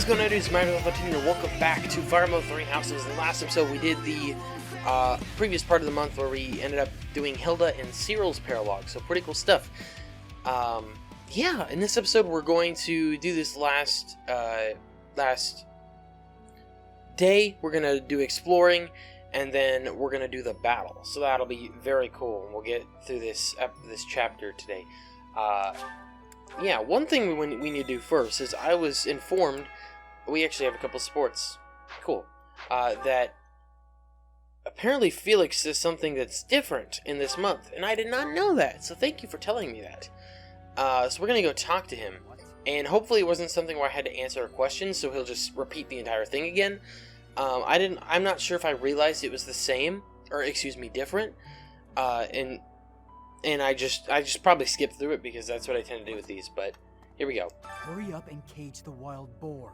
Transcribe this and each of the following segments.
is going on, dudes? Miro, welcome back to Fire Mode 3 Houses. In the last episode, we did the previous part of the month where we ended up doing Hilda and Cyril's paralogue, so pretty cool stuff. Yeah, in this episode, we're going to do this last day. We're going to do exploring, and then we're going to do the battle. So that'll be very cool, and we'll get through this chapter today. Yeah, one thing we need to do first is I was informed, we actually have a couple sports, cool, that apparently Felix is something that's different in this month, and I did not know that, so thank you for telling me that. So we're going to go talk to him, and hopefully it wasn't something where I had to answer a question, so he'll just repeat the entire thing again. I'm not sure if I realized it was the same, or excuse me, different, and I just probably skipped through it because that's what I tend to do with these, but here we go. Hurry up and cage the wild boar.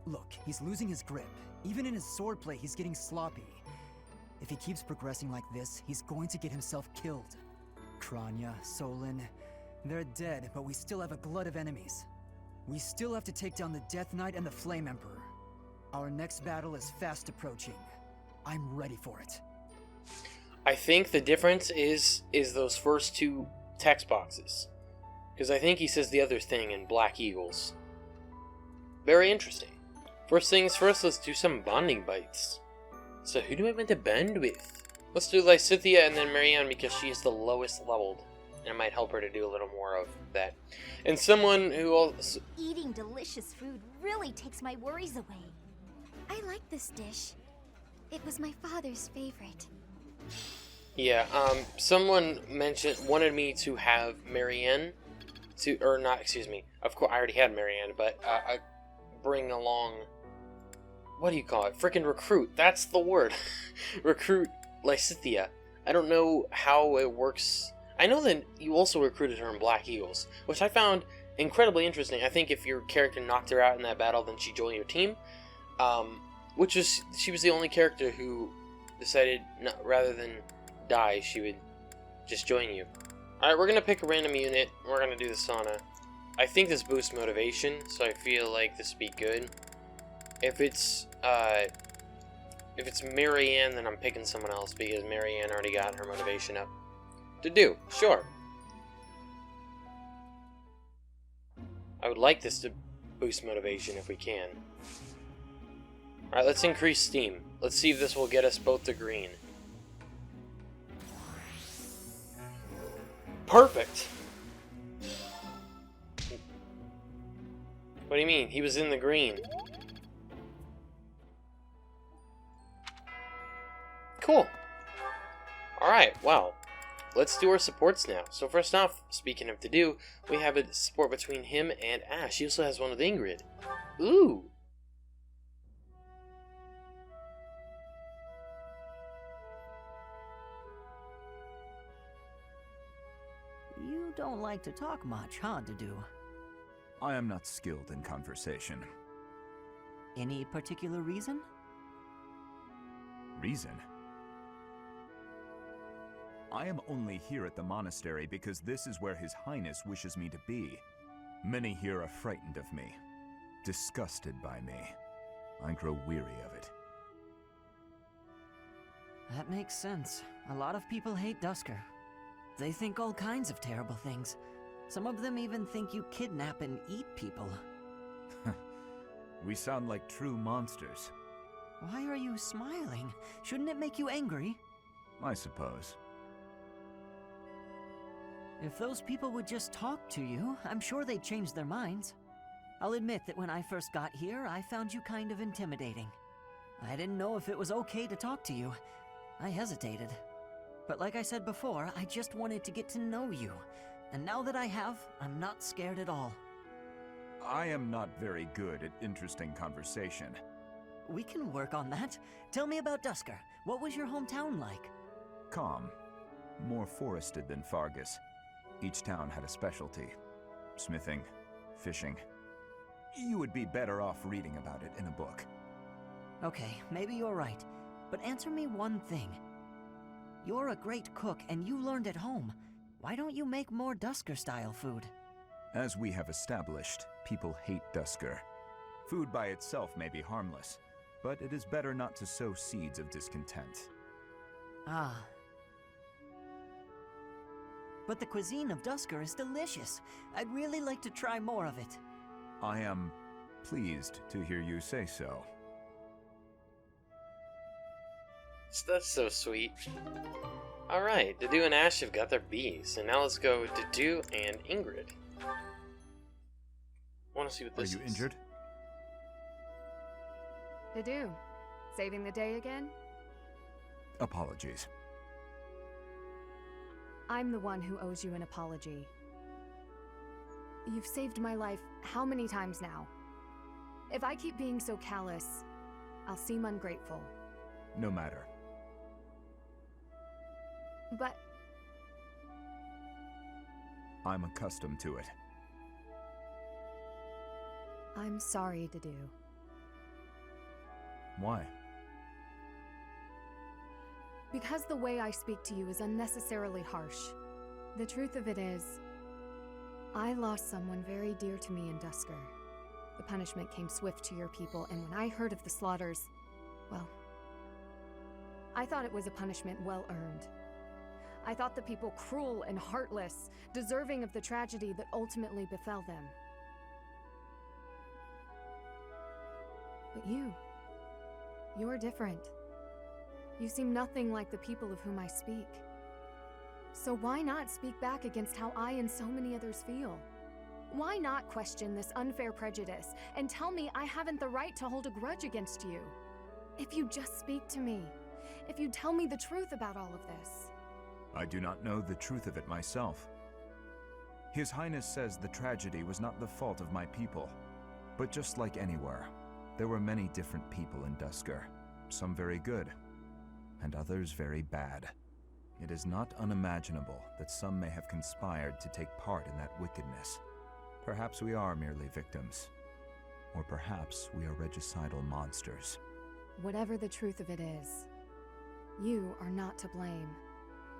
Look, he's losing his grip. Even in his swordplay, he's getting sloppy. If he keeps progressing like this, he's going to get himself killed. Kranya, Solin, they're dead, but we still have a glut of enemies. We still have to take down the Death Knight and the Flame Emperor. Our next battle is fast approaching. I'm ready for it. I think the difference is those first two text boxes. Because I think he says the other thing in Black Eagles. Very interesting. First things first, let's do some bonding bites. So who do I want to bond with? Let's do Lysithea and then Marianne because she's the lowest leveled. And it might help her to do a little more of that. And someone who also... Eating delicious food really takes my worries away. I like this dish. It was my father's favorite. Yeah, someone wanted me to have Marianne of course, I already had Marianne, but bring along, what do you call it? Frickin' recruit, that's the word. Recruit Lysithea. I don't know how it works. I know that you also recruited her in Black Eagles, which I found incredibly interesting. I think if your character knocked her out in that battle, then she joined your team. She was the only character who decided, rather than die, she would just join you. Alright, we're going to pick a random unit. We're going to do the sauna. I think this boosts motivation, so I feel like this would be good. If it's Marianne, then I'm picking someone else, because Marianne already got her motivation up. To do, sure. I would like this to boost motivation if we can. Alright, let's increase steam. Let's see if this will get us both to green. Perfect! What do you mean? He was in the green. Cool. Alright, well, let's do our supports now. So first off, speaking of to do, we have a support between him and Ash. He also has one with Ingrid. Ooh! You don't like to talk much, huh, Dudu? I am not skilled in conversation. Any particular reason? Reason? I am only here at the monastery because this is where His Highness wishes me to be. Many here are frightened of me, disgusted by me. I grow weary of it. That makes sense. A lot of people hate Dusker. They think all kinds of terrible things. Some of them even think you kidnap and eat people. We sound like true monsters. Why are you smiling? Shouldn't it make you angry? I suppose. If those people would just talk to you, I'm sure they'd change their minds. I'll admit that when I first got here, I found you kind of intimidating. I didn't know if it was okay to talk to you. I hesitated. But like I said before, I just wanted to get to know you. And now that I have, I'm not scared at all. I am not very good at interesting conversation. We can work on that. Tell me about Dusker. What was your hometown like? Calm. More forested than Fargus. Each town had a specialty. Smithing, fishing. You would be better off reading about it in a book. Okay, maybe you're right. But answer me one thing. You're a great cook and you learned at home. Why don't you make more Dusker-style food? As we have established, people hate Dusker. Food by itself may be harmless, but it is better not to sow seeds of discontent. Ah. But the cuisine of Dusker is delicious. I'd really like to try more of it. I am pleased to hear you say so. That's so sweet. Alright, Dedu and Ash have got their Bs, and now let's go Dedu and Ingrid. I want to see what this is. Are you injured? Dedu, saving the day again? Apologies. I'm the one who owes you an apology. You've saved my life how many times now? If I keep being so callous, I'll seem ungrateful. No matter. But I'm accustomed to it. I'm sorry, Dedu. Why? Because the way I speak to you is unnecessarily harsh. The truth of it is, I lost someone very dear to me in Dusker. The punishment came swift to your people, and when I heard of the slaughters, well, I thought it was a punishment well earned. I thought the people cruel and heartless, deserving of the tragedy that ultimately befell them. But you're different. You seem nothing like the people of whom I speak. So why not speak back against how I and so many others feel? Why not question this unfair prejudice and tell me I haven't the right to hold a grudge against you? If you just speak to me, if you tell me the truth about all of this. I do not know the truth of it myself. His Highness says the tragedy was not the fault of my people. But just like anywhere, there were many different people in Dusker. Some very good, and others very bad. It is not unimaginable that some may have conspired to take part in that wickedness. Perhaps we are merely victims. Or perhaps we are regicidal monsters. Whatever the truth of it is, you are not to blame.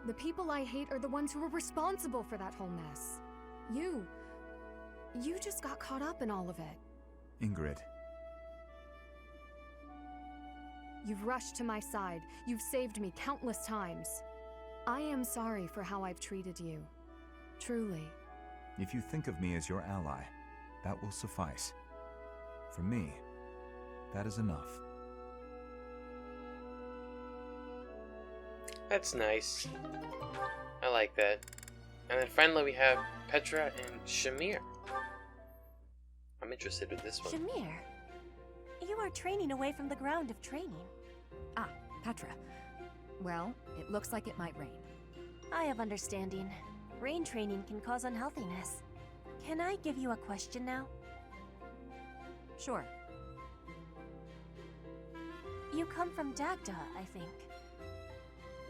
The people I hate are the ones who are responsible for that whole mess. You just got caught up in all of it. Ingrid. You've rushed to my side. You've saved me countless times. I am sorry for how I've treated you. Truly. If you think of me as your ally, that will suffice. For me, that is enough. That's nice. I like that. And then finally we have Petra and Shamir. I'm interested in this one. Shamir, you are training away from the ground of training. Ah, Petra. Well, it looks like it might rain. I have understanding. Rain training can cause unhealthiness. Can I give you a question now? Sure. You come from Dagda, I think.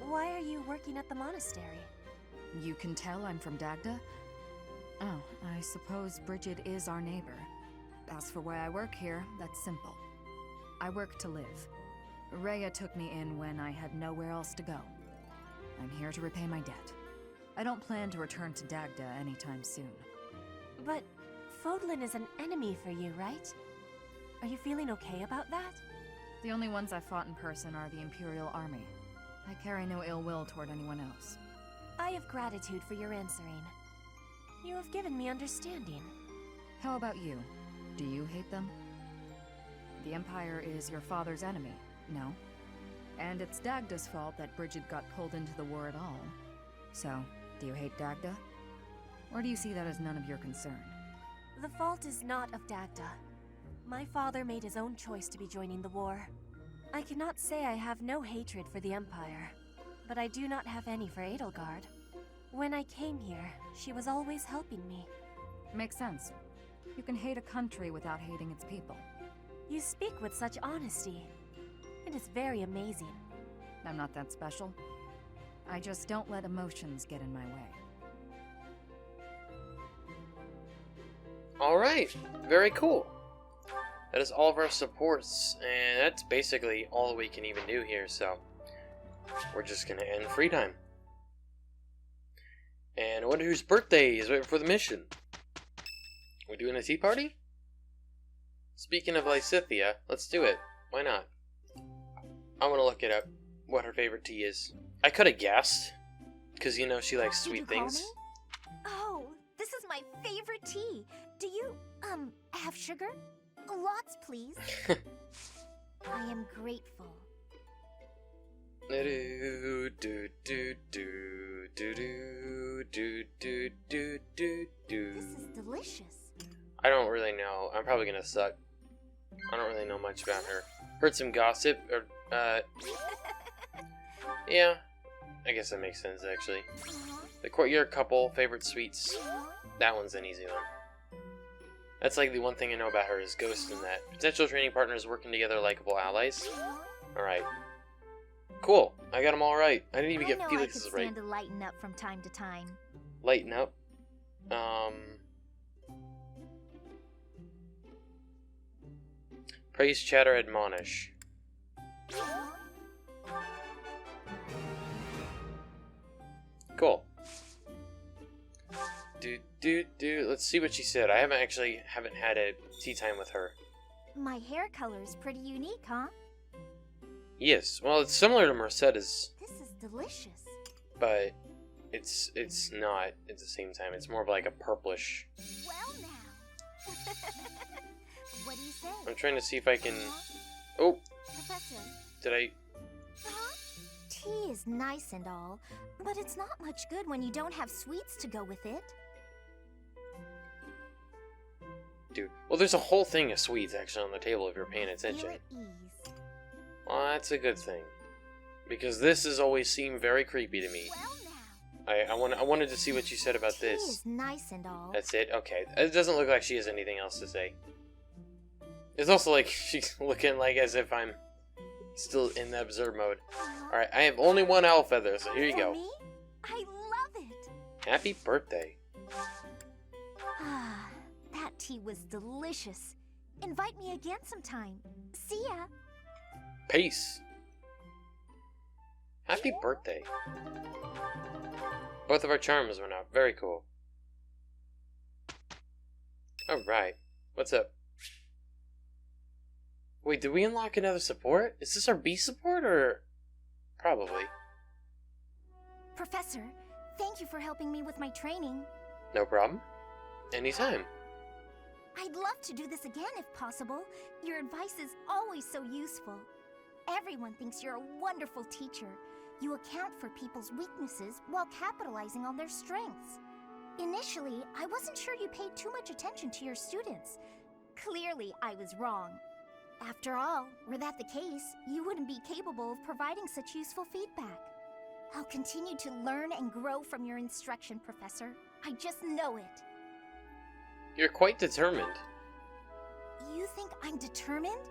Why are you working at the monastery? You can tell I'm from Dagda? Oh, I suppose Bridget is our neighbor. As for why I work here, that's simple. I work to live. Rhea took me in when I had nowhere else to go. I'm here to repay my debt. I don't plan to return to Dagda anytime soon. But Fodlan is an enemy for you, right? Are you feeling okay about that? The only ones I've fought in person are the Imperial Army. I carry no ill will toward anyone else. I have gratitude for your answering. You have given me understanding. How about you? Do you hate them? The Empire is your father's enemy, no? And it's Dagda's fault that Bridget got pulled into the war at all. So, do you hate Dagda? Or do you see that as none of your concern? The fault is not of Dagda. My father made his own choice to be joining the war. I cannot say I have no hatred for the Empire, but I do not have any for Edelgard. When I came here, she was always helping me. Makes sense. You can hate a country without hating its people. You speak with such honesty. It is very amazing. I'm not that special. I just don't let emotions get in my way. Alright, very cool. That is all of our supports, and that's basically all we can even do here, so we're just gonna end free time. And I wonder whose birthday is right before the mission. We doing a tea party? Speaking of Lysithea, let's do it. Why not? I want to look it up, what her favorite tea is. I could have guessed, because you know she likes Did you sweet call things. me? Oh, this is my favorite tea. Do you, have sugar? Lots, please. I am grateful. Do do do do do do do do do do do. This is delicious. I don't really know. I'm probably gonna suck. I don't really know much about her. Heard some gossip, or yeah. I guess that makes sense actually. The courtyard couple, favorite sweets. That one's an easy one. That's like the one thing I know about her is Ghost and that. Potential training partners working together, likable allies. Alright. Cool. I got them all right. I didn't even get Felix's right. I could stand to lighten up from time to time. Lighten up. Praise, chatter, admonish. Cool. Let's see what she said. I haven't had a tea time with her. My hair color is pretty unique, huh? Yes. Well, it's similar to Mercedes, This is delicious. but it's not at the same time. It's more of like a purplish. Well now. What do you say? I'm trying to see if I can. Oh, Professor? did I? Huh? Tea is nice and all, but it's not much good when you don't have sweets to go with it. Dude. Well, there's a whole thing of sweets actually on the table if you're paying attention. Feel at ease. Well, that's a good thing. Because this has always seemed very creepy to me. Well now. I wanted to see what you said about Tea this. is nice and all. That's it? Okay. It doesn't look like she has anything else to say. It's also like she's looking like as if I'm still in the observe mode. Alright, I have only one owl feather, so here you For go. me? I love it. Happy birthday. Ah, that tea was delicious. Invite me again sometime. See ya. Peace. Happy birthday. Both of our charms went up. Very cool. Alright. What's up? Wait, did we unlock another support? Is this our B support or... Probably. Professor, thank you for helping me with my training. No problem. Anytime. I'd love to do this again if possible. Your advice is always so useful. Everyone thinks you're a wonderful teacher. You account for people's weaknesses while capitalizing on their strengths. Initially, I wasn't sure you paid too much attention to your students. Clearly, I was wrong. After all, were that the case, you wouldn't be capable of providing such useful feedback. I'll continue to learn and grow from your instruction, Professor. I just know it. You're quite determined. You think I'm determined?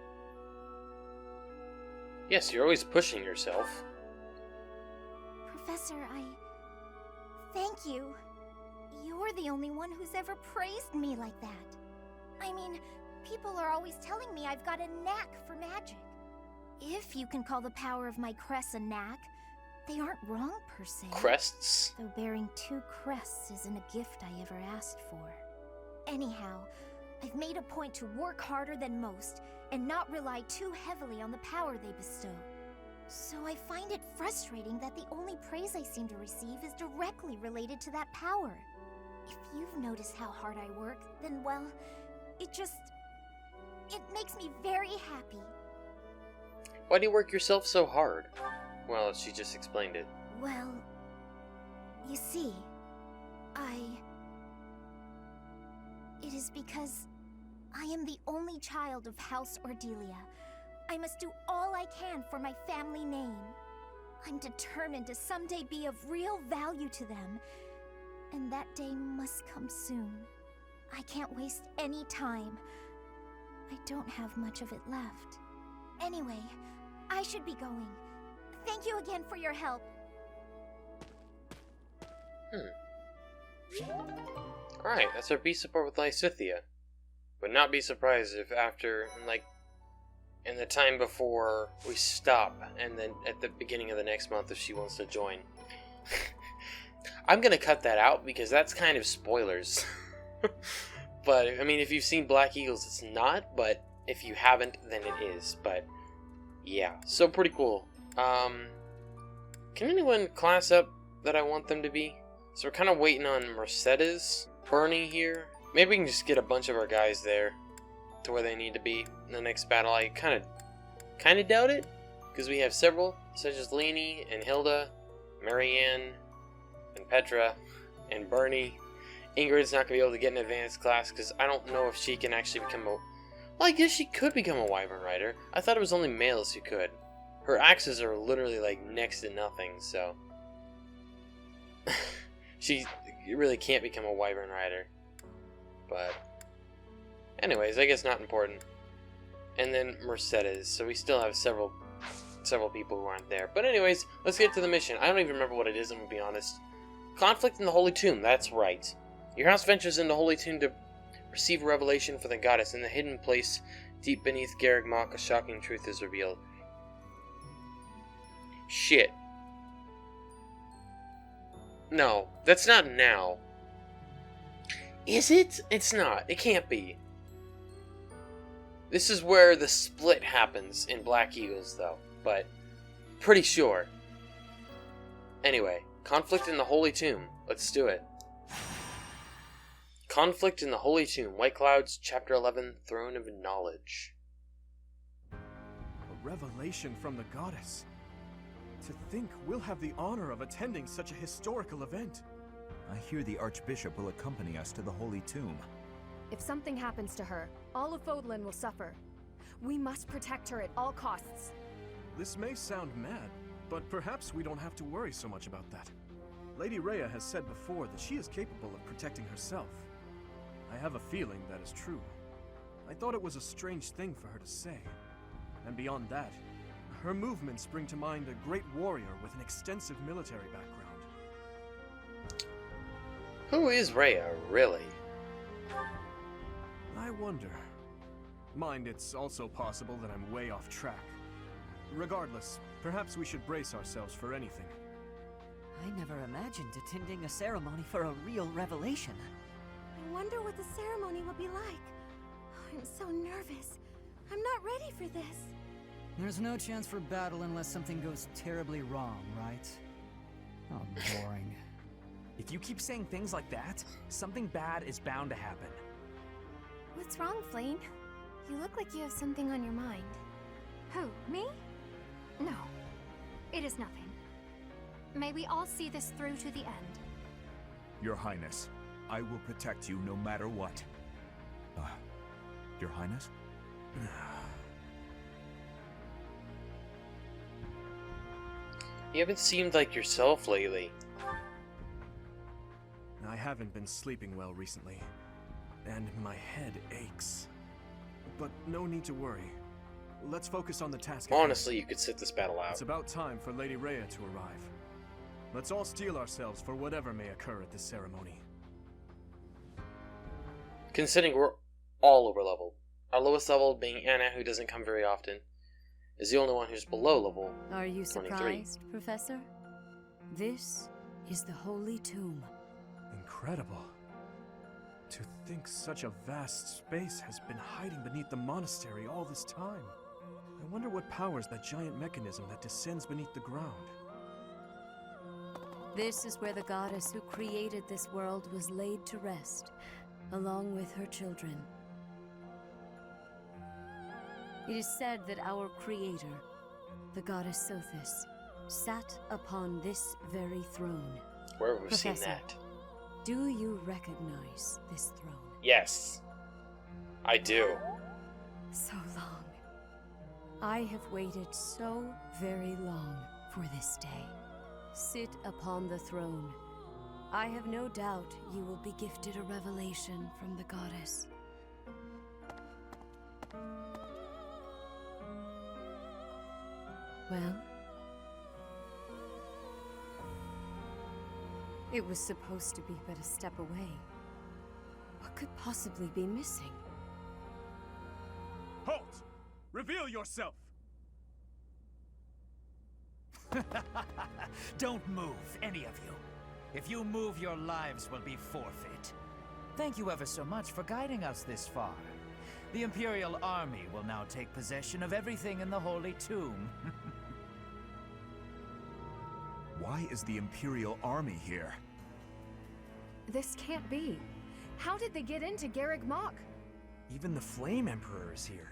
Yes, you're always pushing yourself. Professor, thank you. You're the only one who's ever praised me like that. I mean, people are always telling me I've got a knack for magic. If you can call the power of my crests a knack, they aren't wrong per se. Crests? Though bearing 2 crests isn't a gift I ever asked for. Anyhow, I've made a point to work harder than most and not rely too heavily on the power they bestow. So I find it frustrating that the only praise I seem to receive is directly related to that power. If you've noticed how hard I work, then well, it makes me very happy. Why do you work yourself so hard? Well, she just explained it. Well, you see, it is because I am the only child of House Ordelia. I must do all I can for my family name. I'm determined to someday be of real value to them, and that day must come soon. I can't waste any time. I don't have much of it left. Anyway, I should be going. Thank you again for your help. Alright, that's our B support with Lysithea. Would not be surprised if after, in the time before we stop, and then at the beginning of the next month if she wants to join. I'm gonna cut that out because that's kind of spoilers. But, I mean, if you've seen Black Eagles, it's not, but If you haven't, then it is. But yeah, so pretty cool. Can anyone class up that I want them to be? So we're kind of waiting on Mercedes, Bernie here. Maybe we can just get a bunch of our guys there to where they need to be in the next battle. I kind of doubt it, because we have several, such as Leni and Hilda, Marianne, and Petra, and Bernie. Ingrid's not going to be able to get an advanced class, because I don't know if she can actually become a... Well, I guess she could become a Wyvern Rider. I thought it was only males who could. Her axes are literally like next to nothing, so... She really can't become a Wyvern Rider. But... anyways, I guess not important. And then Mercedes, so we still have several people who aren't there. But anyways, let's get to the mission. I don't even remember what it is, I'm gonna be honest. Conflict in the Holy Tomb, that's right. Your house ventures in the Holy Tomb to receive a revelation for the goddess. In the hidden place, deep beneath Garreg Mach, a shocking truth is revealed. Shit. No, that's not now. Is it? It's not. It can't be. This is where the split happens in Black Eagles, though. But, pretty sure. Anyway, Conflict in the Holy Tomb. Let's do it. Conflict in the Holy Tomb. White Clouds, Chapter 11, Throne of Knowledge. A revelation from the goddess. To think we'll have the honor of attending such a historical event. I hear the Archbishop will accompany us to the Holy Tomb. If something happens to her, all of Fodlan will suffer. We must protect her at all costs. This may sound mad, but perhaps we don't have to worry so much about that. Lady Rhea has said before that she is capable of protecting herself. I have a feeling that is true. I thought it was a strange thing for her to say. And beyond that, her movements bring to mind a great warrior with an extensive military background. Who is Rhea, really? I wonder. Mind, it's also possible that I'm way off track. Regardless, perhaps we should brace ourselves for anything. I never imagined attending a ceremony for a real revelation. I wonder what the ceremony will be like. I'm so nervous. I'm not ready for this. There's no chance for battle unless something goes terribly wrong, right? Oh, boring. If you keep saying things like that, something bad is bound to happen. What's wrong, Flame? You look like you have something on your mind. Who, me? No, it is nothing. May we all see this through to the end. Your Highness, I will protect you no matter what. Your Highness? You haven't seemed like yourself lately. I haven't been sleeping well recently, and my head aches. But no need to worry. Let's focus on the task at hand. Honestly, you could sit this battle out. It's about time for Lady Rhea to arrive. Let's all steel ourselves for whatever may occur at this ceremony. Considering we're all over level. Our lowest level being Anna, who doesn't come very often, is the only one who's below level Are you 23. surprised, Professor? This is the Holy Tomb. Incredible. To think such a vast space has been hiding beneath the monastery all this time. I wonder what powers that giant mechanism that descends beneath the ground. This is where the goddess who created this world was laid to rest, along with her children. It is said that our creator, the goddess Sothis, sat upon this very throne. Where have we seen Professor, that? Do you recognize this throne? Yes. I do. So long. I have waited so very long for this day. Sit upon the throne. I have no doubt you will be gifted a revelation from the goddess. Well? It was supposed to be but a step away. What could possibly be missing? Halt! Reveal yourself! Don't move, any of you. If you move, your lives will be forfeit. Thank you ever so much for guiding us this far. The Imperial Army will now take possession of everything in the Holy Tomb. Why is the Imperial Army here? This can't be. How did they get into Garreg Mach? Even the Flame Emperor is here.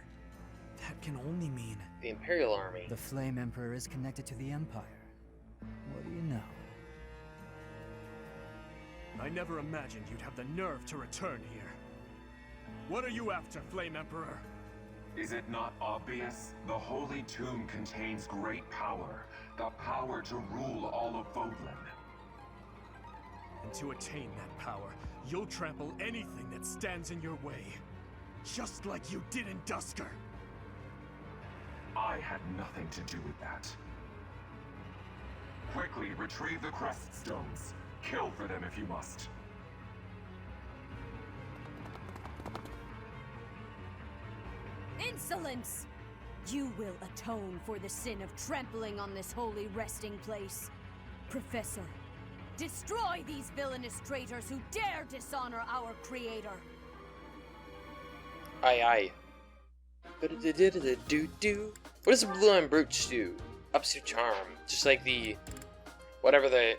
That can only mean... The Imperial Army. The Flame Emperor is connected to the Empire. What do you know? I never imagined you'd have the nerve to return here. What are you after, Flame Emperor? Is it not obvious? The Holy Tomb contains great power. The power to rule all of Vodland. And to attain that power, you'll trample anything that stands in your way. Just like you did in Duscur. I had nothing to do with that. Quickly retrieve the Crest Stones. Kill for them if you must. Insolence! You will atone for the sin of trampling on this holy resting place. Professor, destroy these villainous traitors who dare dishonor our creator. Aye aye. Do-do-do-do-do-do. What does the blue line brooch do? Ups your charm. Just like the... whatever the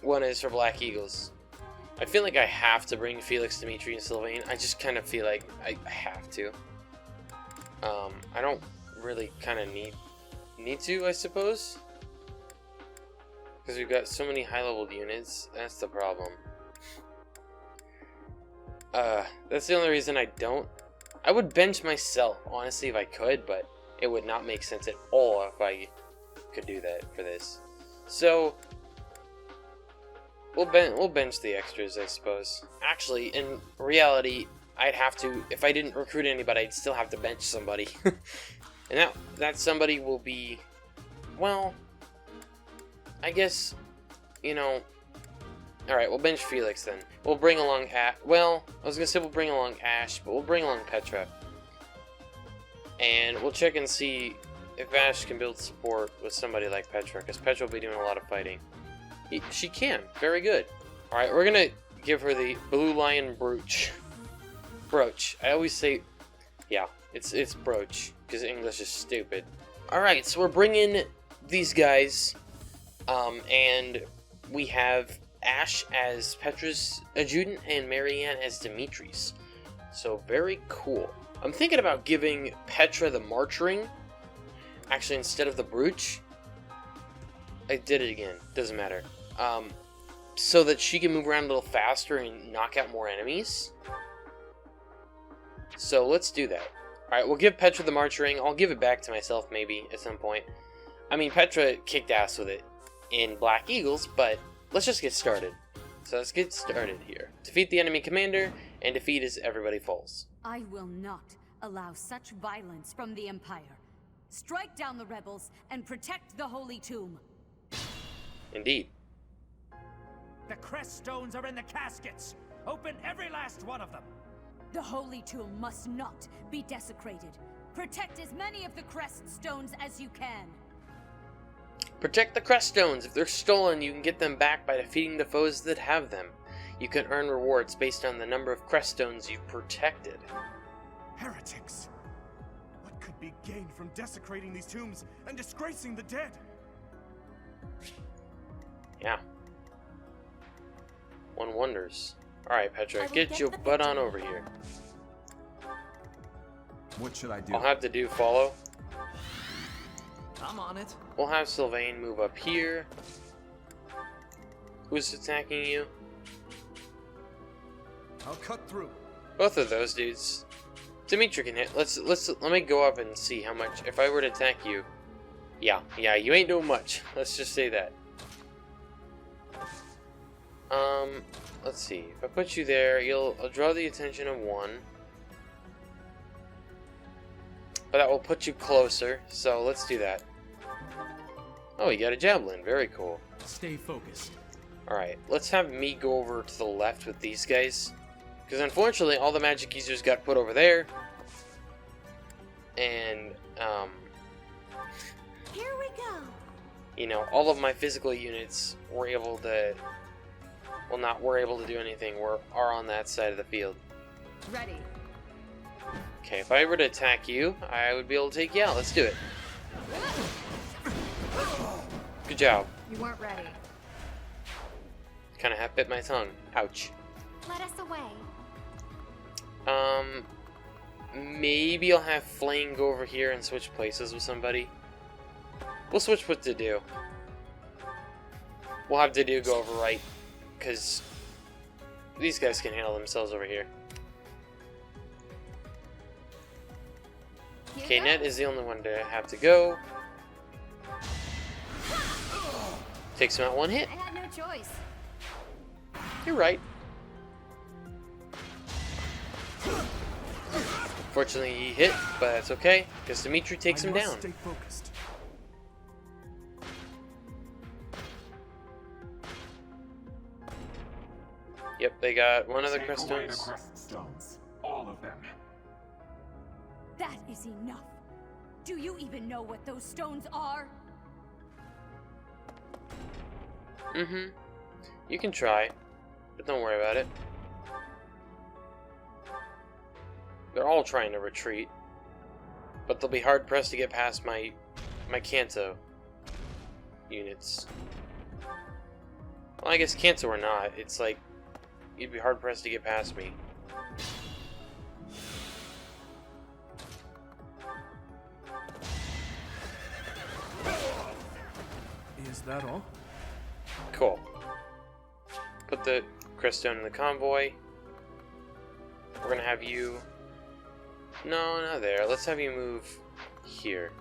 one is for Black Eagles. I feel like I have to bring Felix, Dimitri, and Sylvain. I just kind of feel like I have to. I don't really kind of need to, I suppose. Because we've got so many high-leveled units. That's the problem. That's the only reason I don't. I would bench myself, honestly, if I could, but it would not make sense at all if I could do that for this. So, we'll bench the extras, I suppose. Actually, in reality, I'd have to, if I didn't recruit anybody, I'd still have to bench somebody. And that somebody will be, well, I guess, you know, alright, we'll bench Felix then. We'll bring along, well, I was gonna say we'll bring along Ash, but we'll bring along Petra. And we'll check and see if Ash can build support with somebody like Petra, because Petra will be doing a lot of fighting. She can, very good. Alright, we're gonna give her the Blue Lion Brooch. Brooch. I always say, yeah, it's Brooch, because English is stupid. Alright, so we're bringing these guys, and we have Ash as Petra's adjutant and Marianne as Dimitri's. So very cool. I'm thinking about giving Petra the March Ring, actually instead of the Brooch. I did it again, doesn't matter. So that she can move around a little faster and knock out more enemies. So let's do that. Alright, we'll give Petra the March Ring. I'll give it back to myself maybe at some point. I mean, Petra kicked ass with it in Black Eagles, but let's just get started. So let's get started here. Defeat the enemy commander, and defeat as everybody falls. I will not allow such violence from the Empire. Strike down the rebels and protect the Holy Tomb. Indeed. The Crest Stones are in the caskets! Open every last one of them! The Holy Tomb must not be desecrated. Protect as many of the Crest Stones as you can. Protect the Crest Stones. If they're stolen, you can get them back by defeating the foes that have them. You can earn rewards based on the number of Crest Stones you've protected. Heretics! What could be gained from desecrating these tombs and disgracing the dead? Yeah. One wonders. Alright, Petra, get your butt on over here. What should I do? I'll have to do follow. I'm on it. We'll have Sylvain move up here. Who's attacking you? I'll cut through. Both of those dudes. Dimitri can hit. Let me go up and see how much. If I were to attack you, yeah, you ain't doing much. Let's just say that. Let's see. If I put you there, I'll draw the attention of one. But that will put you closer, so let's do that. Oh, you got a javelin. Very cool. Stay focused. Alright, let's have me go over to the left with these guys. Because unfortunately, all the magic users got put over there. And, Here we go. you know, all of my physical units were able to... Well, not were able to do anything. Are on that side of the field. Ready. Okay, if I were to attack you, I would be able to take you out. Let's do it. Good job. You weren't ready. Kind of half bit my tongue. Ouch. Let us away. Maybe I'll have Flame go over here and switch places with somebody. We'll switch with Dedue. We'll have Dedue go over right, because these guys can handle themselves over here. Okay, Net is the only one to have to go. Takes him out one hit. I had no choice. You're right. Fortunately, he hit, but that's okay, because Dimitri takes him down. Stay focused. Yep, they got one of the Take crest away the stones. crest stones. All of them. That is enough. Do you even know what those stones are? Mm-hmm. You can try, but don't worry about it. They're all trying to retreat, but they'll be hard-pressed to get past my Kanto units. Well, I guess Kanto or not, it's like, you'd be hard-pressed to get past me. Is that all? Cool. Put the creststone in the convoy. We're gonna have you... No, not there. Let's have you move here.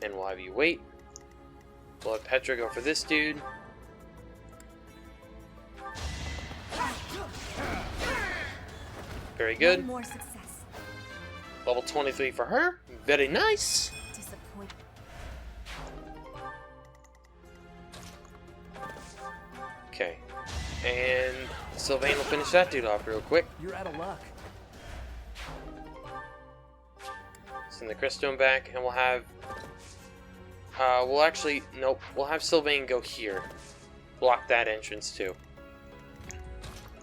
And we'll have you wait. We'll have Petra go for this dude. Very good. One more success. Level 23 for her. Very nice. Disappoint. Okay. And Sylvain will finish that dude off real quick. You're out of luck. Send the cryststone back, and we'll have... Nope. We'll have Sylvain go here. Block that entrance, too.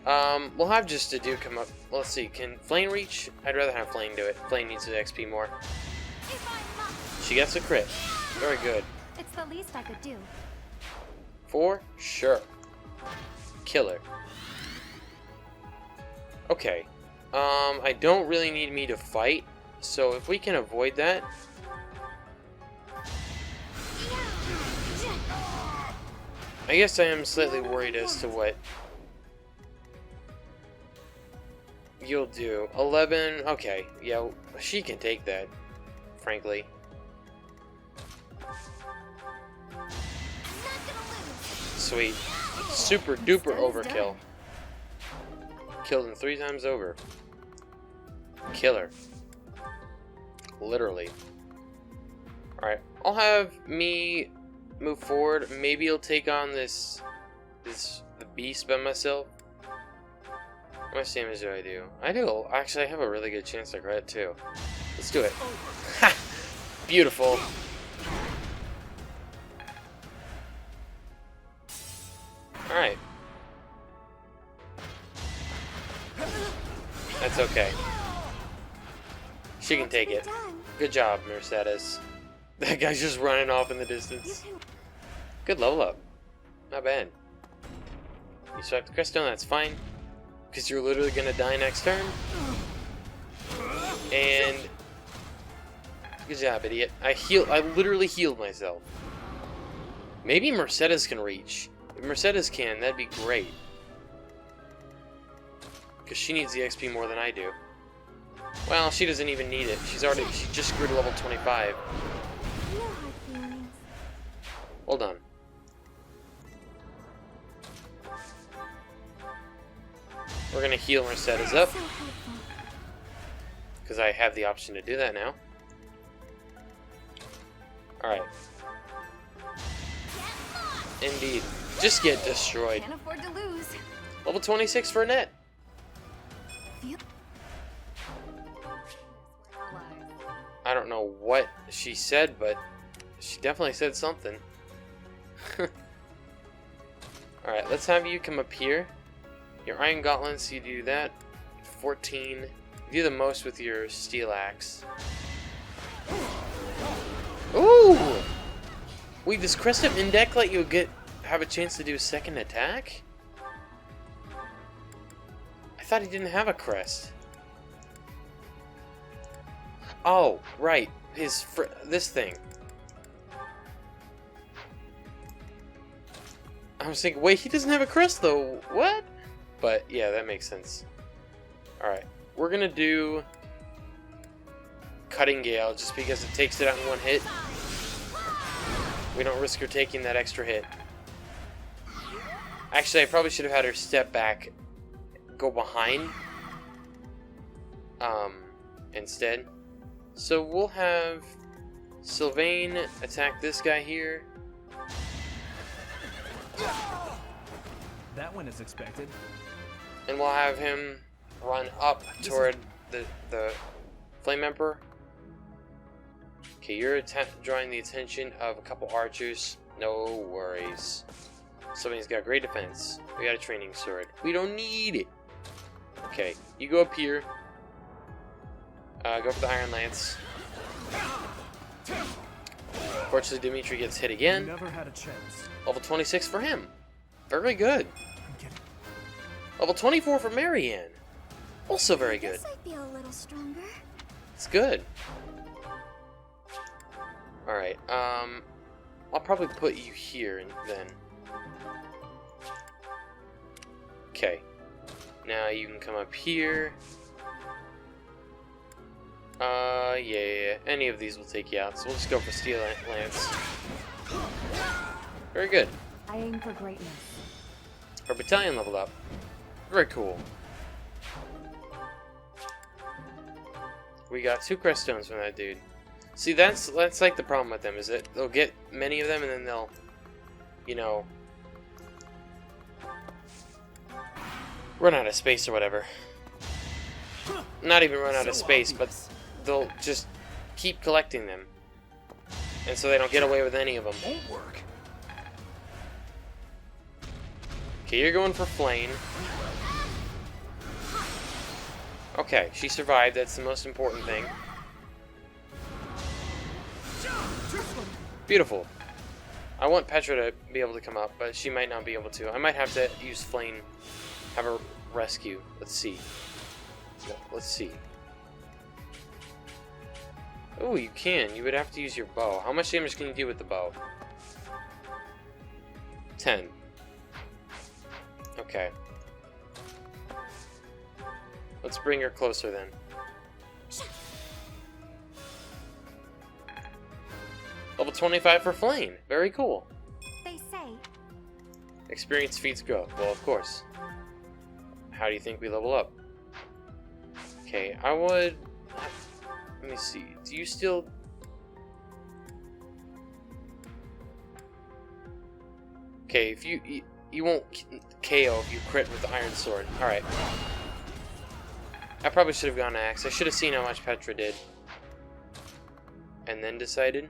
We'll have just Dedue come up. Let's see, can Flame reach? I'd rather have Flame do it. Flame needs the XP more. She gets a crit. Very good. It's the least I could do. For sure. Killer. Okay. I don't really need me to fight, so if we can avoid that... I guess I am slightly worried as to what you'll do. 11, okay, yeah, she can take that, frankly. Sweet. Super duper overkill. Killed him 3 times over. Killer. Literally. Alright, I'll have me move forward. Maybe he'll take on the beast by myself. How much damage do I do? I do. Actually, I have a really good chance to crit too. Let's do it. Ha! Beautiful. Alright. That's okay. She can take it. Good job, Mercedes. That guy's just running off in the distance. Good level up. Not bad. You swipe the cryststone, that's fine. Because you're literally gonna die next turn. And... Good job, idiot. I literally healed myself. Maybe Mercedes can reach. If Mercedes can, that'd be great. Because she needs the XP more than I do. Well, she doesn't even need it. She just grew to level 25. Hold on. We're gonna heal Mercedes up. Because I have the option to do that now. Alright. Indeed. Just get destroyed. Can't afford to lose. Level 26 for Net. I don't know what she said, but she definitely said something. Alright, let's have you come up here. Your iron gauntlets, you do that. 14. You do the most with your steel axe. Ooh! Wait, does Crest of Indec let you have a chance to do a second attack? I thought he didn't have a crest. Oh, right. This thing. I was thinking, wait, he doesn't have a crest though. What? But yeah, that makes sense. Alright, we're gonna do Cutting Gale just because it takes it out in one hit. We don't risk her taking that extra hit. Actually, I probably should have had her step back, go behind instead. So we'll have Sylvain attack this guy here. That one is expected. And we'll have him run up toward the Flame Emperor. Okay, you're drawing the attention of a couple archers. No worries. Somebody's got great defense. We got a training sword. We don't need it. Okay, you go up here. Go for the Iron Lance. Fortunately, Dimitri gets hit again. Never had a chance. Level 26 for him. Very good. Level 24 for Marianne. Also very good. I feel a little stronger. It's good. Alright, I'll probably put you here then. Okay. Now you can come up here. Yeah. Any of these will take you out, so we'll just go for Steel Lance. Very good. I aim for greatness. Our battalion leveled up. Very cool. We got 2 crest stones from that dude. See, that's like the problem with them, is that they'll get many of them and then they'll, you know, run out of space or whatever. Not even run out of space, but they'll just keep collecting them. And so they don't get away with any of them. Won't work. Okay, you're going for Flame. Okay, she survived. That's the most important thing. Beautiful. I want Petra to be able to come up, but she might not be able to. I might have to use Flame, have her rescue. Let's see. No, let's see. Oh, you can. You would have to use your bow. How much damage can you do with the bow? 10. Okay. Let's bring her closer then. Level 25 for Flame. Very cool. They say. Experience feeds growth. Well, of course. How do you think we level up? Okay, I would... Let me see. Do you still... Okay, if you won't KO if you crit with the Iron Sword. Alright. I probably should have gone Axe. I should have seen how much Petra did. And then decided.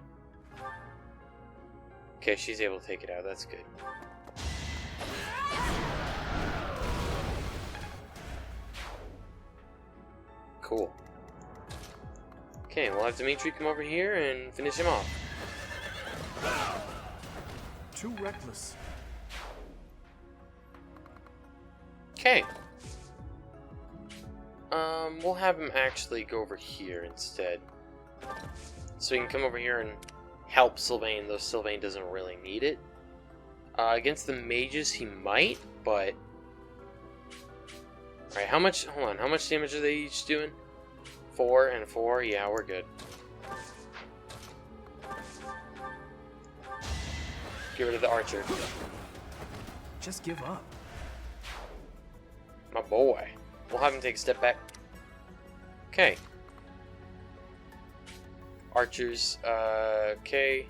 Okay, she's able to take it out. That's good. Cool. Okay, we'll have Dimitri come over here and finish him off. Too reckless. Okay. We'll have him actually go over here instead. So he can come over here and help Sylvain, though Sylvain doesn't really need it. Against the mages, he might, but... Alright, how much... Hold on, how much damage are they each doing? 4 and 4? Yeah, we're good. Get rid of the archer. Just give up. My boy. We'll have him take a step back. Okay. Archers, okay.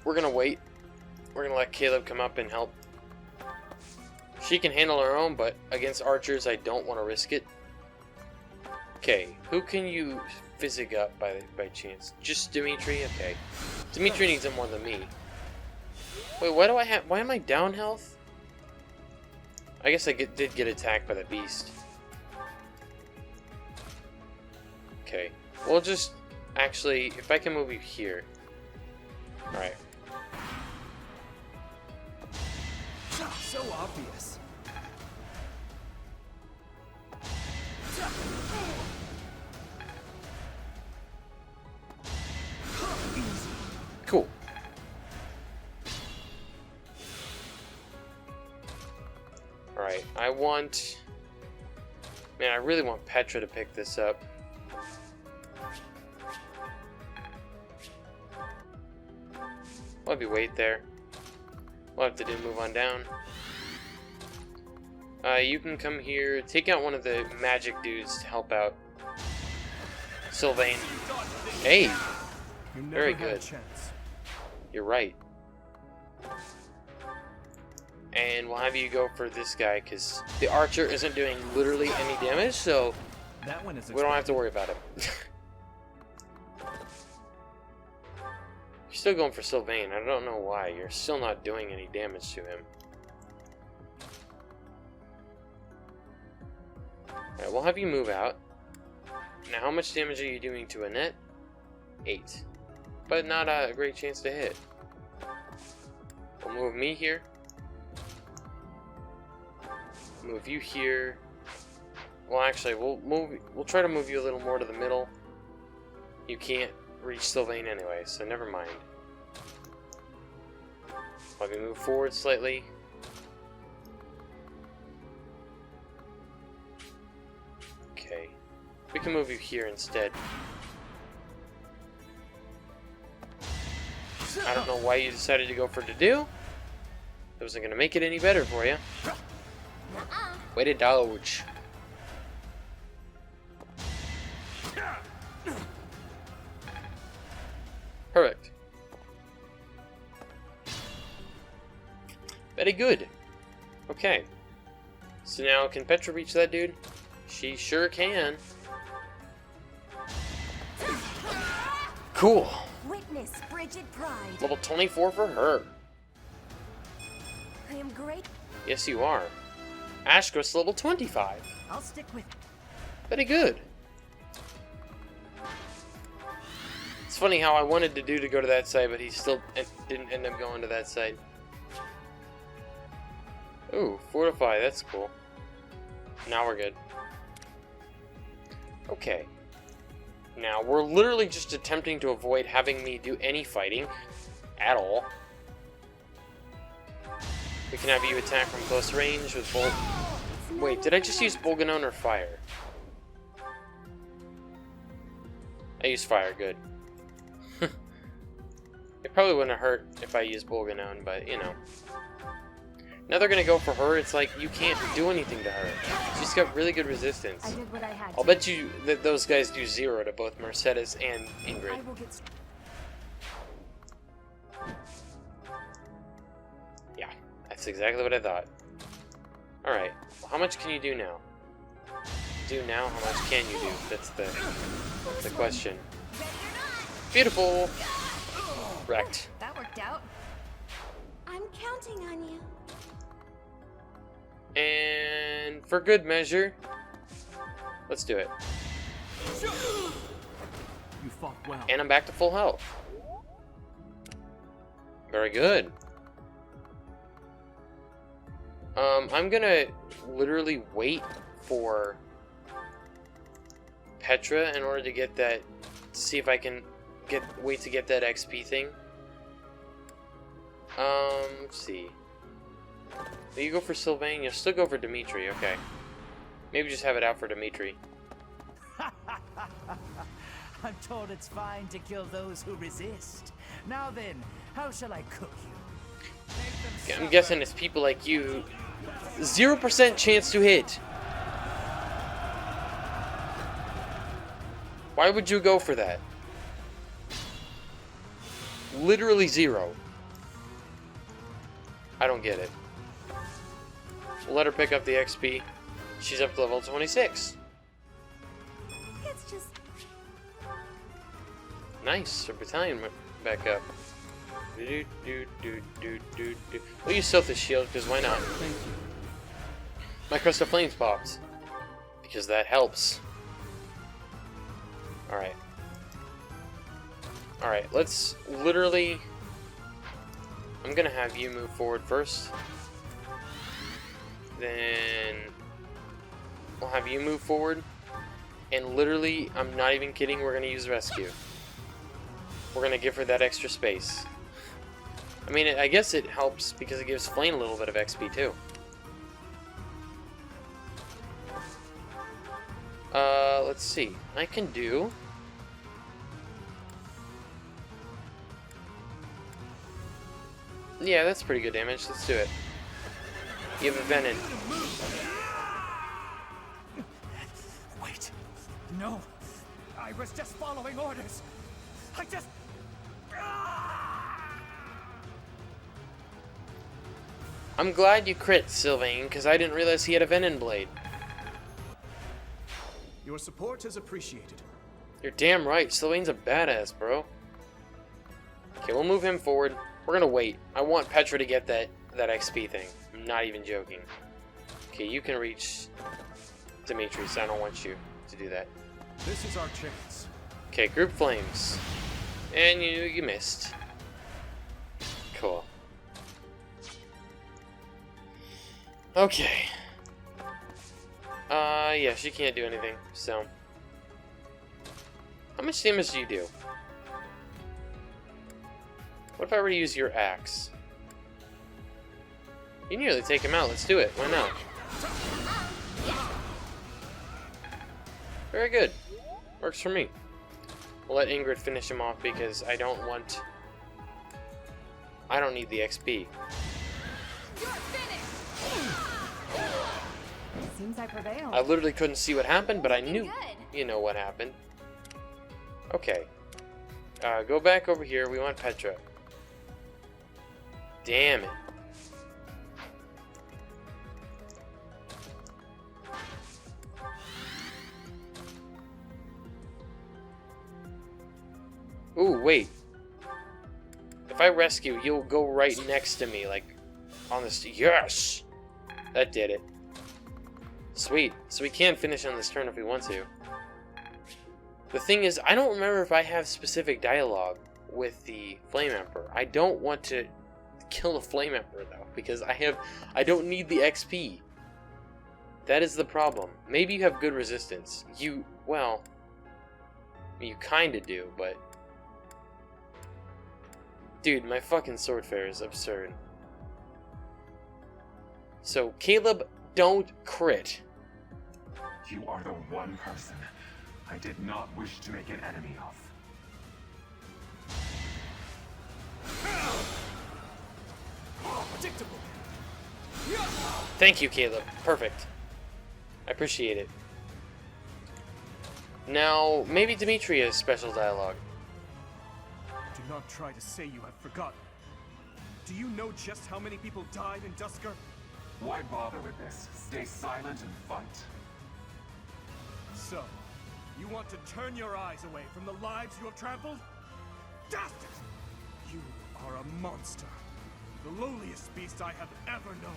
We're gonna wait. We're gonna let Caleb come up and help. She can handle her own, but against archers, I don't want to risk it. Okay, who can you physic up by chance? Just Dimitri? Okay. Dimitri needs it more than me. Wait, why am I down health? I guess I did get attacked by the beast. Okay. We'll just... Actually, if I can move you here. Alright. So obvious. Cool. Alright, I want... Man, I really want Petra to pick this up. We'll have you wait there. We'll have to move on down. You can come here, take out one of the magic dudes to help out Sylvain. Hey! Very good. You're right. And we'll have you go for this guy, because the archer isn't doing literally any damage, so that one is we don't have to worry about him. You're still going for Sylvain. I don't know why. You're still not doing any damage to him. Alright, we'll have you move out. Now, how much damage are you doing to Annette? 8. But not a great chance to hit. We'll move me here. Move you here. Well, actually, we'll try to move you a little more to the middle. You can't reach Sylvain anyway, so never mind. Let me move forward slightly. Okay. We can move you here instead. I don't know why you decided to go for Dedu. It wasn't going to make it any better for you. Way to dodge. Perfect. Very good. Okay. So now, can Petra reach that dude? She sure can. Cool. Witness Bridget Pride. Level 24 for her. I am great. Yes, you are. Ashcross level 25. I'll stick with it. Very good. It's funny how I wanted to go to that side, but he still didn't end up going to that side. Ooh, fortify, that's cool. Now we're good. Okay. Now, we're literally just attempting to avoid having me do any fighting at all. We can have you attack from close range with Bol... Wait, did I just use Bolganon or fire? I used fire, good. It probably wouldn't have hurt if I used Bolganon, but, you know. Now they're gonna go for her, it's like, you can't do anything to her. She's got really good resistance. I did what I had I'll to. bet you that those guys do 0 to both Mercedes and Ingrid. I will get... Yeah, that's exactly what I thought. Alright, well, how much can you do now? Do now, how much can you do? That's the question. Beautiful! Wrecked. That worked out. I'm counting on you. And for good measure, let's do it. You fought well. And I'm back to full health. Very good. I'm gonna literally wait for Petra in order to get that, to see if I can wait to get that XP thing. Let's see. Will you go for Sylvain? You'll still go for Dimitri, okay. Maybe just have it out for Dimitri. I'm told it's fine to kill those who resist. Now then, how shall I cook you? I'm guessing it's people like you. 0% chance to hit. Why would you go for that? Literally 0. I don't get it. We'll let her pick up the XP. She's up to level 26. It's just... Nice. Her battalion went back up. We'll use Sothis' shield, because why not? Thank you. My crest of flames popped. Because that helps. Alright. Alright, let's literally... I'm gonna have you move forward first. Then... I'll have you move forward. And literally, I'm not even kidding, we're gonna use rescue. We're gonna give her that extra space. I mean, I guess it helps because it gives Flame a little bit of XP too. Let's see. I can do... Yeah, that's pretty good damage. Let's do it. You have a Venom. Wait. No. I was just following orders. I just... I'm glad you crit, Sylvain, because I didn't realize he had a Venom Blade. Your support is appreciated. You're damn right. Sylvain's a badass, bro. Okay, we'll move him forward. We're gonna wait. I want Petra to get that XP thing. I'm not even joking. Okay, you can reach Demetrius. I don't want you to do that. This is our chance. Okay, group flames. And you missed. Cool. Okay. Yeah, she can't do anything, so. How much damage do you do? What if I were to use your axe? You nearly take him out. Let's do it. Why not? Very good. Works for me. We'll let Ingrid finish him off because I don't need the XP. Seems I prevailed. I literally couldn't see what happened, but I knew, you know what happened. Okay. Go back over here. We want Petra. Damn it. Ooh, wait. If I rescue, you'll go right next to me, like, on this. Yes! That did it. Sweet. So we can finish on this turn if we want to. The thing is, I don't remember if I have specific dialogue with the Flame Emperor. I don't want to kill the Flame Emperor, though, because I don't need the XP. That is the problem. Maybe you have good resistance. Well, you kinda do, but... Dude, my fucking sword fair is absurd. So, Caleb, don't crit. You are the one person I did not wish to make an enemy of. Predictable. Thank you, Caleb. Perfect. I appreciate it. Now, maybe Demetria's special dialogue. Do not try to say you have forgotten. Do you know just how many people died in Dusker? Why bother with this? Stay silent and fight. So, you want to turn your eyes away from the lives you have trampled? Dastard! You are a monster. The lowliest beast I have ever known.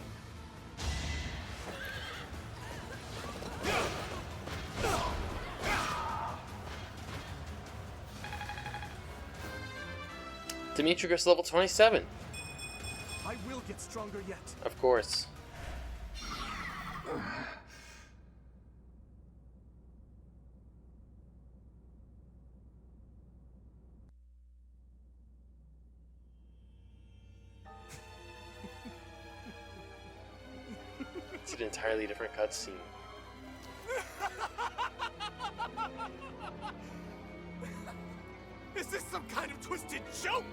Demetrius level 27. I will get stronger yet. Of course. It's an entirely different cutscene. Is this some kind of twisted joke?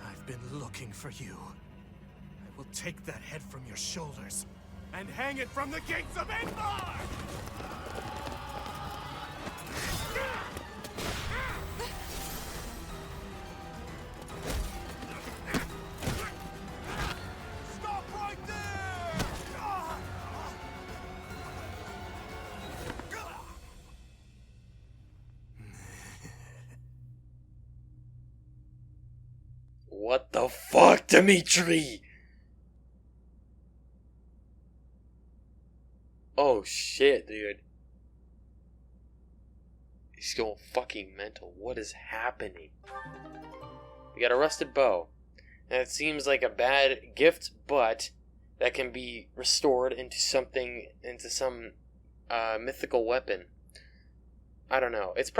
I've been looking for you. I will take that head from your shoulders and hang it from the gates of Endor! Stop right there! the fuck, Dimitri? Oh shit, dude. He's going fucking mental. What is happening? We got a rusted bow. And it seems like a bad gift, but that can be restored into something, into some mythical weapon. I don't know. It's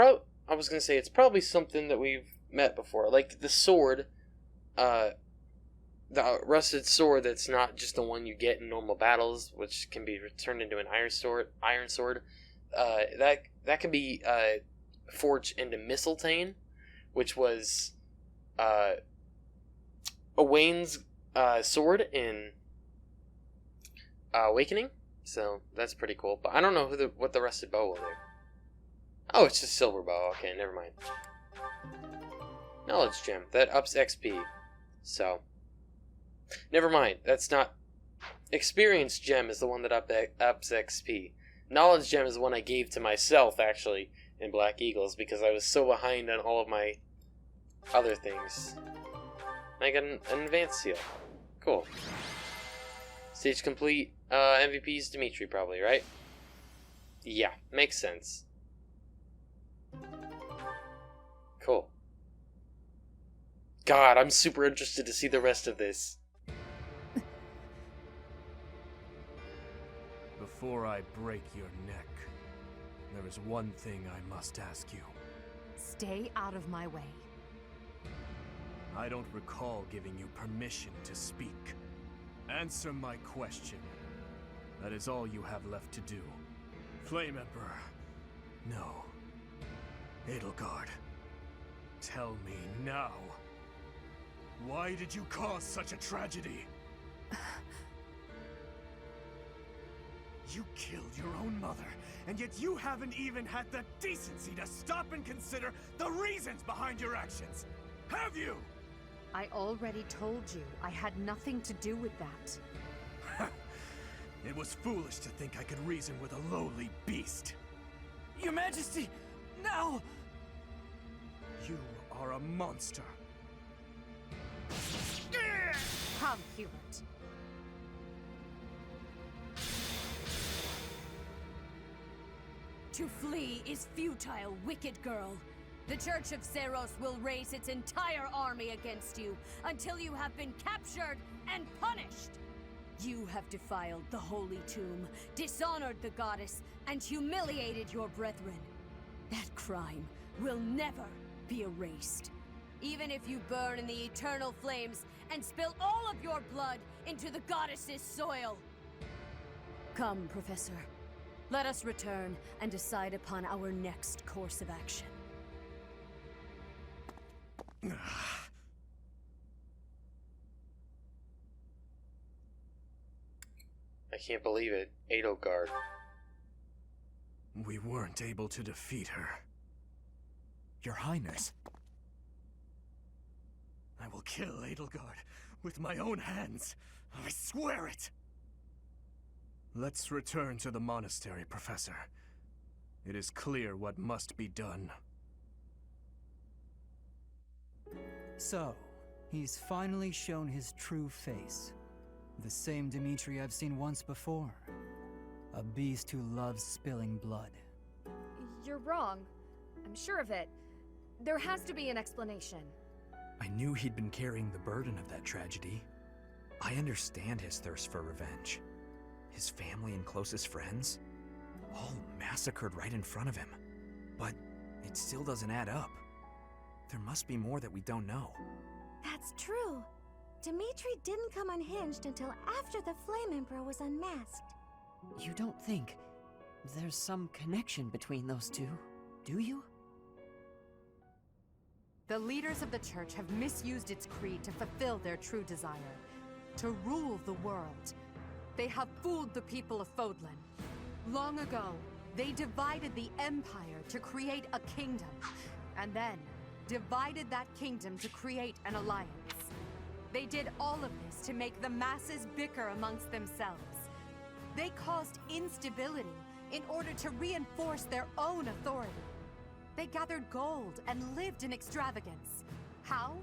I was gonna say it's probably something that we've met before, like the sword, the rusted sword that's not just the one you get in normal battles, which can be turned into an iron sword. That can be forged into Mistletoe, which was Owain's sword in Awakening. So that's pretty cool. But I don't know what the rusted bow will do. Oh, it's just silver bow. Okay, never mind. Knowledge gem. That ups XP. So, never mind. That's not... Experience gem is the one that ups XP. Knowledge gem is the one I gave to myself, actually, in Black Eagles, because I was so behind on all of my other things. I got an advanced seal. Cool. Stage complete. MVP's Dimitri, probably, right? Yeah, makes sense. Cool. God, I'm super interested to see the rest of this. Before I break your neck, there is one thing I must ask you. Stay out of my way. I don't recall giving you permission to speak. Answer my question. That is all you have left to do. Flame Emperor. No. Edelgard. Tell me now. Why did you cause such a tragedy? You killed your own mother, and yet you haven't even had the decency to stop and consider the reasons behind your actions. Have you? I already told you I had nothing to do with that. It was foolish to think I could reason with a lowly beast. Your Majesty, no! You are a monster. Come, Hubert. To flee is futile, wicked girl. The Church of Zeros will raise its entire army against you until you have been captured and punished. You have defiled the Holy Tomb, dishonored the goddess, and humiliated your brethren. That crime will never be erased. Even if you burn in the eternal flames and spill all of your blood into the goddess's soil. Come, Professor. Let us return and decide upon our next course of action. I can't believe it. Edelgard. We weren't able to defeat her. Your Highness. I will kill Edelgard with my own hands. I swear it! Let's return to the monastery, Professor. It is clear what must be done. So, he's finally shown his true face. The same Dimitri I've seen once before. A beast who loves spilling blood. You're wrong. I'm sure of it. There has to be an explanation. I knew he'd been carrying the burden of that tragedy. I understand his thirst for revenge. His family and closest friends, all massacred right in front of him. But it still doesn't add up. There must be more that we don't know. That's true. Dimitri didn't come unhinged until after the Flame Emperor was unmasked. You don't think there's some connection between those two, do you? The leaders of the Church have misused its creed to fulfill their true desire. To rule the world. They have fooled the people of Fodlan. Long ago, they divided the Empire to create a kingdom. And then, divided that kingdom to create an alliance. They did all of this to make the masses bicker amongst themselves. They caused instability in order to reinforce their own authority. They gathered gold and lived in extravagance. How?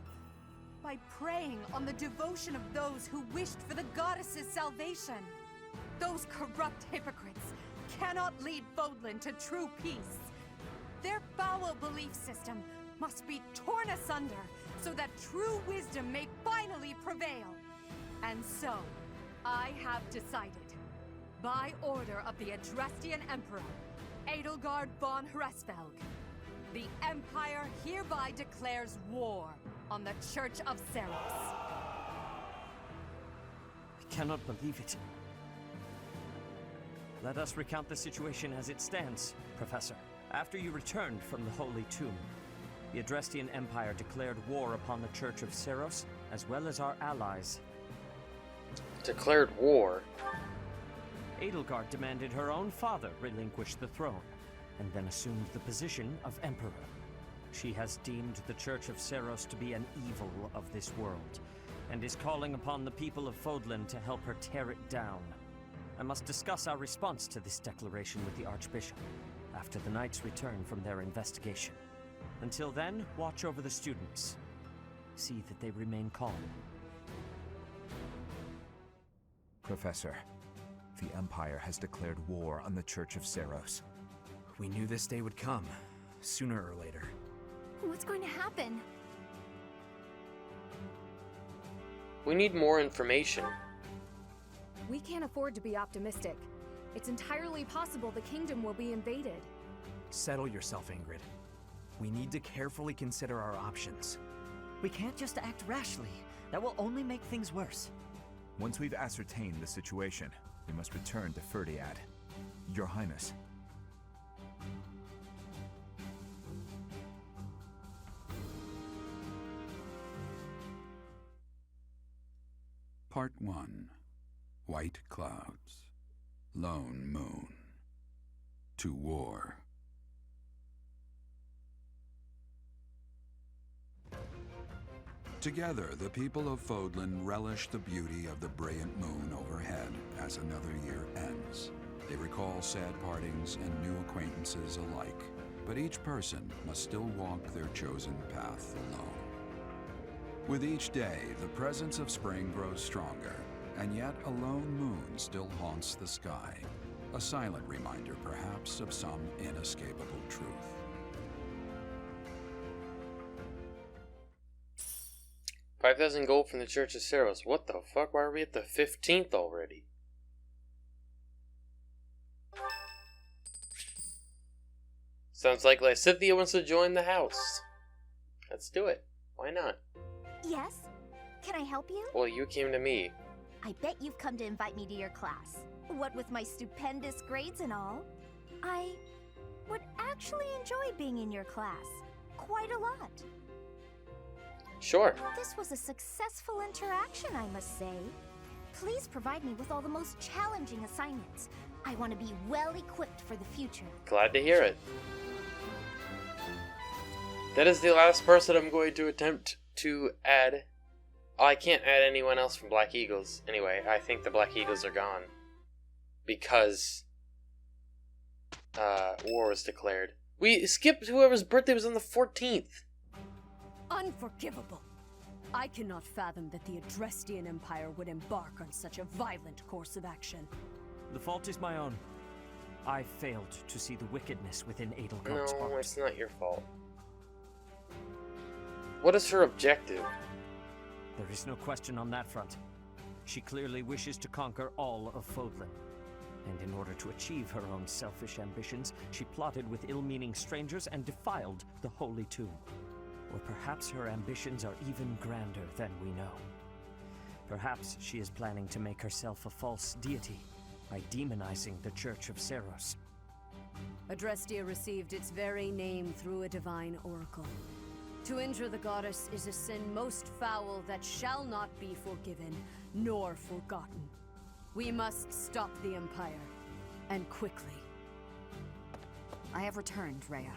by preying on the devotion of those who wished for the goddess's salvation. Those corrupt hypocrites cannot lead Fodlan to true peace. Their foul belief system must be torn asunder so that true wisdom may finally prevail. And so, I have decided, by order of the Adrestian Emperor, Edelgard von Hresvelg, the Empire hereby declares war on the Church of Seros. I cannot believe it. Let us recount the situation as it stands, Professor. After you returned from the Holy Tomb, the Adrestian Empire declared war upon the Church of Seros, as well as our allies. Declared war? Edelgard demanded her own father relinquish the throne, and then assumed the position of Emperor. She has deemed the Church of Seros to be an evil of this world, and is calling upon the people of Fodlan to help her tear it down. I must discuss our response to this declaration with the Archbishop, after the Knights return from their investigation. Until then, watch over the students. See that they remain calm. Professor, the Empire has declared war on the Church of Seros. We knew this day would come, sooner or later. What's going to happen? We need more information. We can't afford to be optimistic. It's entirely possible the kingdom will be invaded. Settle yourself, Ingrid. We need to carefully consider our options. We can't just act rashly. That will only make things worse. Once we've ascertained the situation, we must return to Ferdiad. Your Highness. Part 1. White Clouds. Lone Moon. To War. Together, the people of Fodlan relish the beauty of the brilliant moon overhead as another year ends. They recall sad partings and new acquaintances alike, but each person must still walk their chosen path alone. With each day, the presence of spring grows stronger, and yet a lone moon still haunts the sky, a silent reminder perhaps of some inescapable truth. $5,000 gold from the Church of Seros. What the fuck? Why are we at the 15th already? Sounds like Lysithea wants to join the house. Let's do it. Why not? Yes? Can I help you? Well, you came to me. I bet you've come to invite me to your class. What with my stupendous grades and all, I would actually enjoy being in your class. Quite a lot. Sure. This was a successful interaction, I must say. Please provide me with all the most challenging assignments. I want to be well equipped for the future. Glad to hear it. That is the last person I'm going to attempt to add. Oh, I can't add anyone else from Black Eagles. Anyway, I think the Black Eagles are gone. Because war was declared. We skipped whoever's birthday was on the 14th. Unforgivable. I cannot fathom that the Adrestian Empire would embark on such a violent course of action. The fault is my own. I failed to see the wickedness within Edelgard's heart. No, it's not your fault. What is her objective? There is no question on that front. She clearly wishes to conquer all of Fodlan. And in order to achieve her own selfish ambitions, she plotted with ill-meaning strangers and defiled the Holy Tomb. Or perhaps her ambitions are even grander than we know. Perhaps she is planning to make herself a false deity by demonizing the Church of Seros. Adrestia received its very name through a divine oracle. To injure the goddess is a sin most foul that shall not be forgiven, nor forgotten. We must stop the Empire, and quickly. I have returned, Rhea.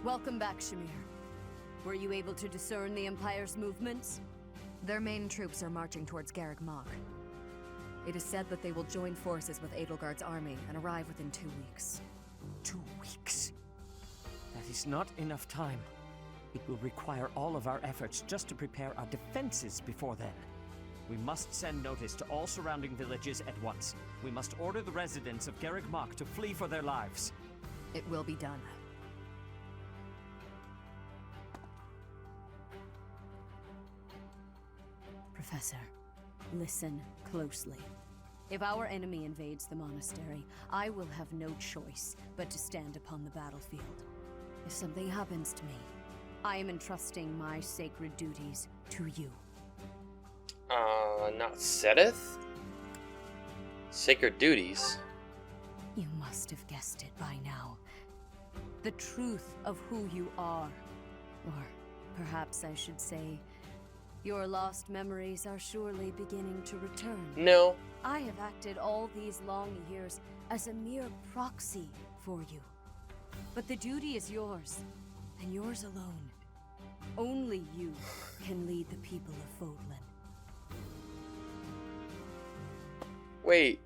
Welcome back, Shamir. Were you able to discern the Empire's movements? Their main troops are marching towards Garreg Mach. It is said that they will join forces with Edelgard's army and arrive within 2 weeks. 2 weeks? That is not enough time. It will require all of our efforts just to prepare our defenses before then. We must send notice to all surrounding villages at once. We must order the residents of Garreg Mach to flee for their lives. It will be done. Professor, listen closely. If our enemy invades the monastery, I will have no choice but to stand upon the battlefield. If something happens to me, I am entrusting my sacred duties to you. Not Sedith? Sacred duties? You must have guessed it by now. The truth of who you are. Or perhaps I should say, your lost memories are surely beginning to return. No. I have acted all these long years as a mere proxy for you. But the duty is yours, and yours alone. Only you can lead the people of Fodlan. Wait.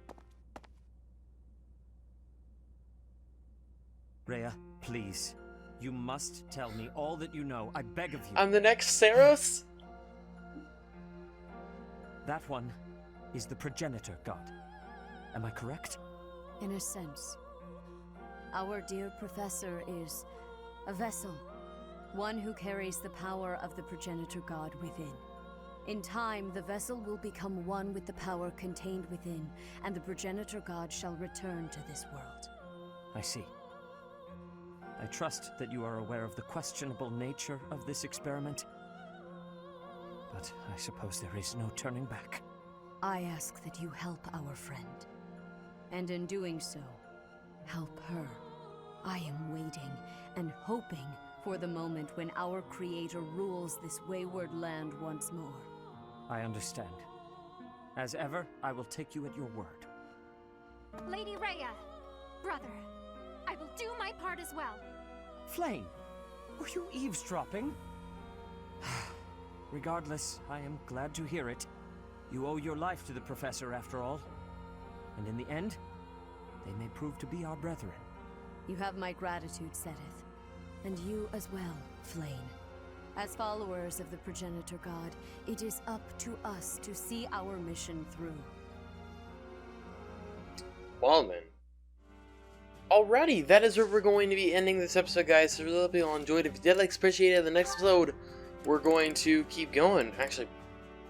Rhea, please. You must tell me all that you know. I beg of you. I'm the next Saros? That one is the progenitor god. Am I correct? In a sense. Our dear professor is a vessel. One who carries the power of the progenitor god within. In time, the vessel will become one with the power contained within, and the progenitor god shall return to this world. I see. I trust that you are aware of the questionable nature of this experiment. But I suppose there is no turning back. I ask that you help our friend. And in doing so, help her. I am waiting and hoping for the moment when our creator rules this wayward land once more. I understand. As ever, I will take you at your word. Lady Rhea, brother, I will do my part as well. Flame, were you eavesdropping? Regardless, I am glad to hear it. You owe your life to the Professor, after all. And in the end, they may prove to be our brethren. You have my gratitude, Sedith. And you as well, Flame. As followers of the progenitor god, it is up to us to see our mission through. Well then. Alrighty, that is where we're going to be ending this episode, guys. So I really hope you all enjoyed. If you did, like, appreciate it. The next episode, we're going to keep going. Actually,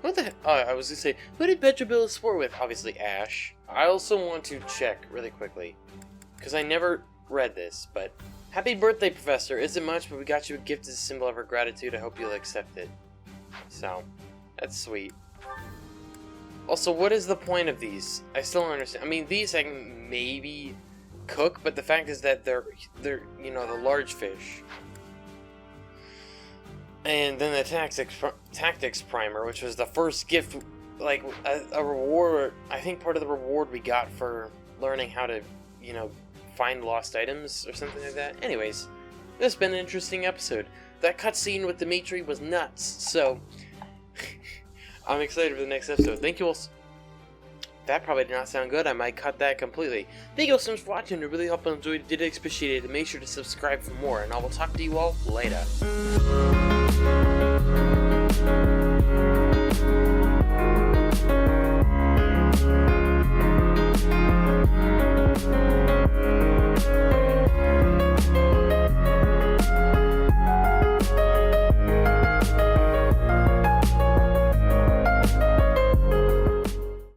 what the heck? Oh, I was going to say, who did Petra build a sport with? Obviously, Ash. I also want to check really quickly, because I never read this, but happy birthday, Professor. Isn't much, but we got you a gift as a symbol of our gratitude. I hope you'll accept it. So, that's sweet. Also, what is the point of these? I still don't understand. I mean, these I can maybe cook, but the fact is that they're you know, the large fish. And then the tactics primer, which was the first gift, like a reward. I think part of the reward we got for learning how to, you know, find lost items or something like that. Anyways, this has been an interesting episode. That cutscene with Dimitri was nuts, so I'm excited for the next episode. Thank you all. That probably did not sound good. I might cut that completely. Thank you all so much for watching. I really hope you enjoyed. Did appreciate it. Make sure to subscribe for more, and I will talk to you all later.